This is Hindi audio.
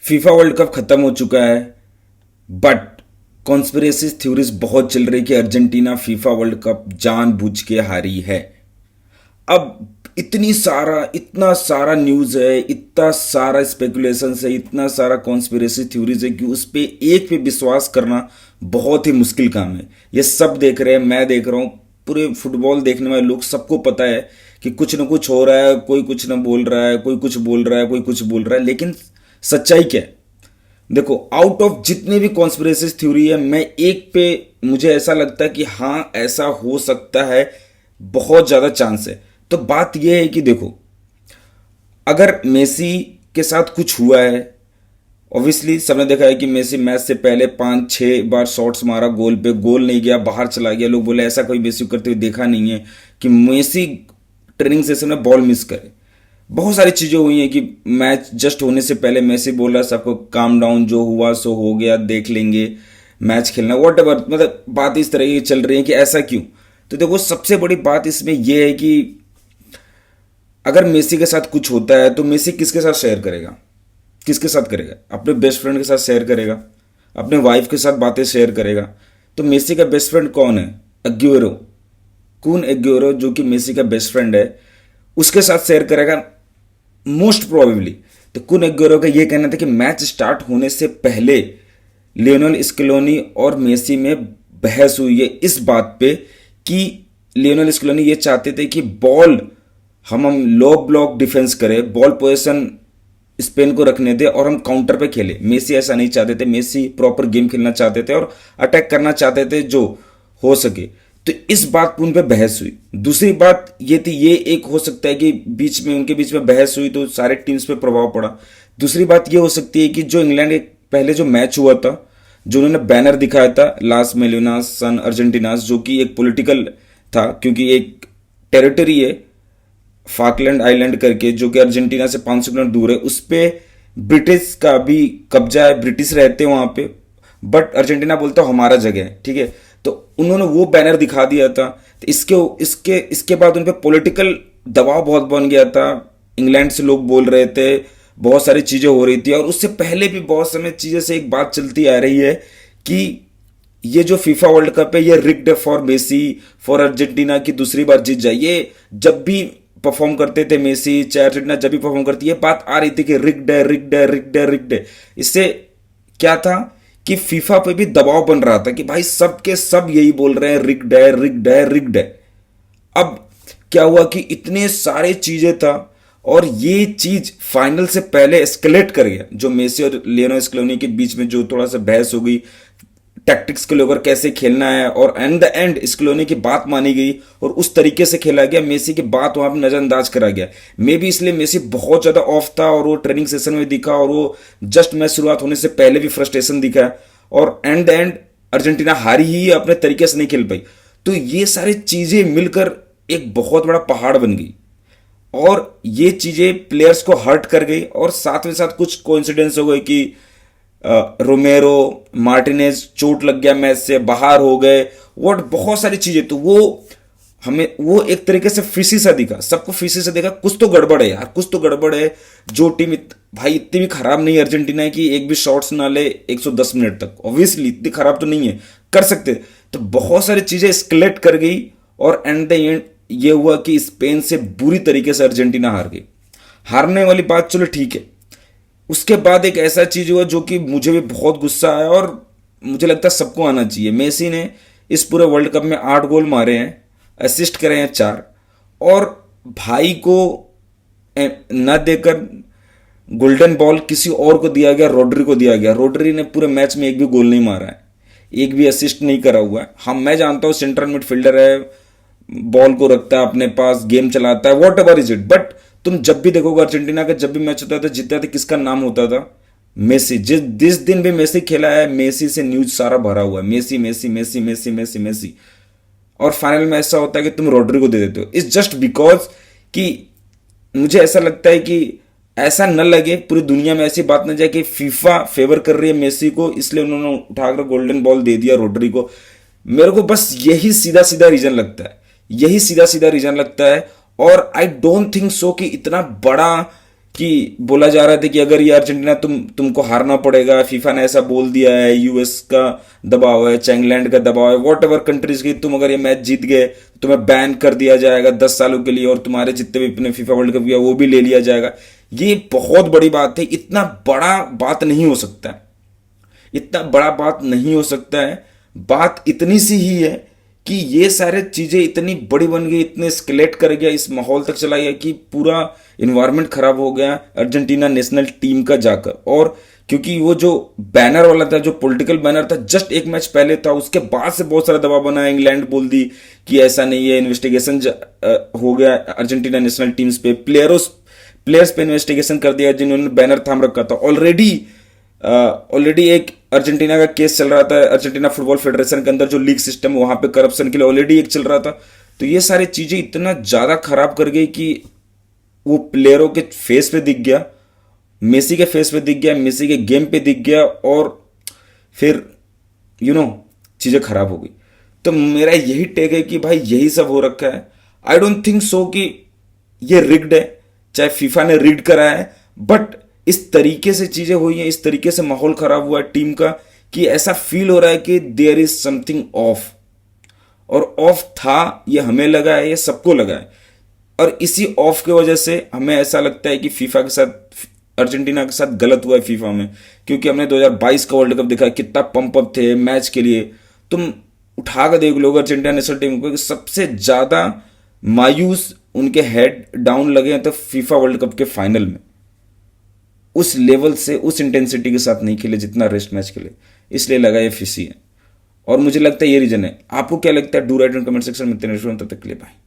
फीफा वर्ल्ड कप खत्म हो चुका है, बट कॉन्स्पिरेसी थ्योरीज बहुत चल रही कि अर्जेंटीना फीफा वर्ल्ड कप जानबूझ के हारी है। अब इतना सारा न्यूज है, इतना सारा स्पेकुलेशन है, इतना सारा कॉन्स्पिरेसी थ्योरीज है कि उस पे एक पे विश्वास करना बहुत ही मुश्किल काम है। ये सब देख रहे हैं, मैं देख रहा हूँ, पूरे फुटबॉल देखने वाले लोग सबको पता है कि कुछ ना कुछ हो रहा है, कोई कुछ ना बोल रहा है, कोई कुछ बोल रहा है, कोई कुछ बोल रहा है, लेकिन सच्चाई क्या है? देखो, आउट ऑफ जितने भी कॉन्स्पिरेसी थ्योरी है, मैं एक पे मुझे ऐसा लगता है कि हाँ ऐसा हो सकता है, बहुत ज्यादा चांस है। तो बात यह है कि देखो, अगर मेसी के साथ कुछ हुआ है, ऑब्वियसली सबने देखा है कि मेसी मैच से पहले 5-6 बार शॉट्स मारा गोल पे, गोल नहीं गया, बाहर चला गया। लोग बोले ऐसा कोई मेसी करते हुए देखा नहीं है कि मेसी ट्रेनिंग सेशन में बॉल मिस करे। बहुत सारी चीजें हुई हैं कि मैच जस्ट होने से पहले मेसी बोल रहा सबको काम डाउन, जो हुआ सो हो गया, देख लेंगे, मैच खेलना, वॉट एवर, मतलब बात इस तरह की चल रही है कि ऐसा क्यों। तो देखो, सबसे बड़ी बात इसमें यह है कि अगर मेसी के साथ कुछ होता है तो मेसी किसके साथ शेयर करेगा? किसके साथ करेगा? अपने बेस्ट फ्रेंड के साथ शेयर करेगा, अपने वाइफ के साथ बातें शेयर करेगा। तो मेसी का बेस्ट फ्रेंड कौन है? एग्यूरो, कून एग्यूरो, जो कि मेसी का बेस्ट फ्रेंड है, उसके साथ शेयर करेगा मोस्ट प्रोबेबली। तो कुन एग्यूरो का यह कहना था कि मैच स्टार्ट होने से पहले लियोनेल स्केलोनी और मेसी में बहस हुई है इस बात पे कि लियोनेल स्केलोनी ये चाहते थे कि बॉल हम लो ब्लॉक डिफेंस करें, बॉल पोजीशन स्पेन को रखने दे और हम काउंटर पे खेले। मेसी ऐसा नहीं चाहते थे, मेसी प्रॉपर गेम खेलना चाहते थे और अटैक करना चाहते थे जो हो सके। तो इस बात पर उन पे बहस हुई। दूसरी बात ये थी, ये एक हो सकता है कि बीच में उनके बीच में बहस हुई तो सारे टीम्स पे प्रभाव पड़ा। दूसरी बात ये हो सकती है कि जो इंग्लैंड के पहले जो मैच हुआ था, जो उन्होंने बैनर दिखाया था लास मेलिनास सन अर्जेंटिनास, जो कि एक पॉलिटिकल था, क्योंकि एक टेरिटरी है फाकलैंड आइलैंड करके, जो कि अर्जेंटीना से 500 किलोमीटर दूर है, उस पे ब्रिटिश का भी कब्जा है, ब्रिटिश रहते हैं वहां पे, बट अर्जेंटीना बोलता है हमारा जगह है, ठीक है। तो उन्होंने वो बैनर दिखा दिया था। तो इसके इसके इसके बाद उन पे पॉलिटिकल दबाव बहुत बन गया था, इंग्लैंड से लोग बोल रहे थे, बहुत सारी चीजें हो रही थी। और उससे पहले भी बहुत समय चीजें से एक बात चलती आ रही है कि ये जो फीफा वर्ल्ड कप है ये रिग्ड है फॉर मेसी, फॉर अर्जेंटीना की दूसरी बार जीत जाए। ये जब भी परफॉर्म करते थे मेसी, चाहे अर्जेंटीना जब भी परफॉर्म करती है, बात आ रही थी कि रिग्ड है, रिग्ड है, रिग्ड है, रिग्ड है। इससे क्या था कि फीफा पे भी दबाव बन रहा था कि भाई सब के सब यही बोल रहे हैं रिग्ड है, रिग्ड है, रिग्ड है। अब क्या हुआ कि इतने सारे चीजें था और ये चीज फाइनल से पहले एस्केलेट कर गया। जो मेसी और लियोनेल स्केलोनी के बीच में जो थोड़ा सा बहस हो गई टैक्टिक्स को लेकर, कैसे खेलना है, और एंड द एंड स्केलोनी की बात मानी गई और उस तरीके से खेला गया, मेसी की बात वहां पर नजरअंदाज करा गया। मे भी इसलिए मेसी बहुत ज्यादा ऑफ था और वो ट्रेनिंग सेशन में दिखा और वो जस्ट मैच शुरुआत होने से पहले भी फ्रस्ट्रेशन दिखा और एंड द एंड अर्जेंटीना हारी ही अपने तरीके से नहीं खेल पाई। तो ये सारी चीजें मिलकर एक बहुत बड़ा पहाड़ बन गई और ये चीजें प्लेयर्स को हर्ट कर गई और साथ में साथ कुछ कोइंसिडेंस हो गए कि रोमेरो मार्टिनेज चोट लग गया, मैच से बाहर हो गए, वो बहुत सारी चीजें। तो वो हमें वो एक तरीके से फिशी सा दिखा, सबको फिशी से देखा, कुछ तो गड़बड़ है यार, कुछ तो गड़बड़ है। जो टीम भाई इतनी भी खराब नहीं है अर्जेंटीना है कि एक भी शॉट्स ना ले 110 मिनट तक, ऑब्वियसली इतनी खराब तो नहीं है, कर सकते। तो बहुत सारी चीजें स्केलेट कर गई और एंड द एंड ये हुआ कि स्पेन से बुरी तरीके से अर्जेंटीना हार गई। हारने वाली बात चलो ठीक है, उसके बाद एक ऐसा चीज हुआ जो कि मुझे भी बहुत गुस्सा आया और मुझे लगता है सबको आना चाहिए। मेसी ने इस पूरे वर्ल्ड कप में 8 गोल मारे हैं, असिस्ट करे हैं 4, और भाई को न देकर गोल्डन बॉल किसी और को दिया गया, रोड्री को दिया गया। रोड्री ने पूरे मैच में एक भी गोल नहीं मारा है, एक भी असिस्ट नहीं करा हुआ है। हम मैं जानता हूं सेंट्रल मिडफील्डर है, बॉल को रखता है अपने पास, गेम चलाता है, what ever is it, but तुम जब भी देखोगे अर्जेंटीना का जब भी मैच होता था, जीतता था, किसका नाम होता था? मेसी। जिस दिन भी मेसी खेला है, मेसी से न्यूज सारा भरा हुआ है, Messi Messi Messi Messi Messi Messi. और फाइनल में ऐसा होता है कि तुम रोड्री को दे देते हो। इट्स जस्ट बिकॉज कि मुझे ऐसा लगता है कि ऐसा न लगे, पूरी दुनिया में ऐसी बात न जाए कि फीफा फेवर कर रही है मेसी को, इसलिए उन्होंने उठाकर गोल्डन बॉल दे दिया रोड्री को। मेरे को बस यही सीधा सीधा रीजन लगता है, यही सीधा सीधा रीजन लगता है। और आई डोंट थिंक सो कि इतना बड़ा कि बोला जा रहा था कि अगर ये अर्जेंटीना तुमको हारना पड़ेगा, फीफा ने ऐसा बोल दिया है, यूएस का दबाव है, चाहे इंग्लैंड का दबाव है, वॉट एवर कंट्रीज की, तुम अगर ये मैच जीत गए तो तुम्हें बैन कर दिया जाएगा 10 सालों के लिए और तुम्हारे जितने भी अपने फीफा वर्ल्ड कप किया वो भी ले लिया जाएगा। ये बहुत बड़ी बात है। इतना बड़ा बात नहीं हो सकता है, इतना बड़ा बात नहीं हो सकता है। बात इतनी सी ही है कि ये सारे चीजें इतनी बड़ी बन गई, इतने स्केलेट कर गया, इस माहौल तक चला गया कि पूरा इन्वायरमेंट खराब हो गया अर्जेंटीना नेशनल टीम का जाकर। और क्योंकि वो जो बैनर वाला था, जो पॉलिटिकल बैनर था, जस्ट एक मैच पहले था, उसके बाद से बहुत सारा दबाव बना। इंग्लैंड बोल दी कि ऐसा नहीं है, इन्वेस्टिगेशन हो गया अर्जेंटीना नेशनल टीम्स पे, प्लेयर्स पे इन्वेस्टिगेशन कर दिया जिन्होंने बैनर थाम रखा था। ऑलरेडी एक अर्जेंटीना का केस चल रहा था अर्जेंटीना फुटबॉल फेडरेशन के अंदर, जो लीग सिस्टम है वहां पे करप्शन के लिए ऑलरेडी एक चल रहा था। तो ये सारी चीजें इतना ज्यादा खराब कर गई कि वो प्लेयरों के फेस पे दिख गया, मेसी के फेस पे दिख गया, मेसी के गेम पे दिख गया, और फिर चीजें खराब हो गई। तो मेरा यही टेक है कि भाई यही सब हो रखा है। आई डोंट थिंक सो कि ये रिग्ड है, चाहे फीफा ने रिग्ड करा है, बट इस तरीके से चीजें हुई हैं, इस तरीके से माहौल खराब हुआ है टीम का कि ऐसा फील हो रहा है कि देयर इज समथिंग ऑफ। और ऑफ था, ये हमें लगा है, ये सबको लगा है। और इसी ऑफ की वजह से हमें ऐसा लगता है कि फीफा के साथ, अर्जेंटीना के साथ गलत हुआ है फीफा में। क्योंकि हमने 2022 का वर्ल्ड कप देखा, कितना पंप अप थे मैच के लिए। तुम उठा कर देख लो अर्जेंटीना नेशनल टीम को, सबसे ज्यादा मायूस उनके हेड डाउन लगे हैं तो फीफा वर्ल्ड कप के फाइनल में उस लेवल से, उस इंटेंसिटी के साथ नहीं खेले जितना रेस्ट मैच खेले, इसलिए लगा ये फिसी है। और मुझे लगता है ये रीजन है। आपको क्या लगता है? Do right in comment section में। तब तक के लिए बाय।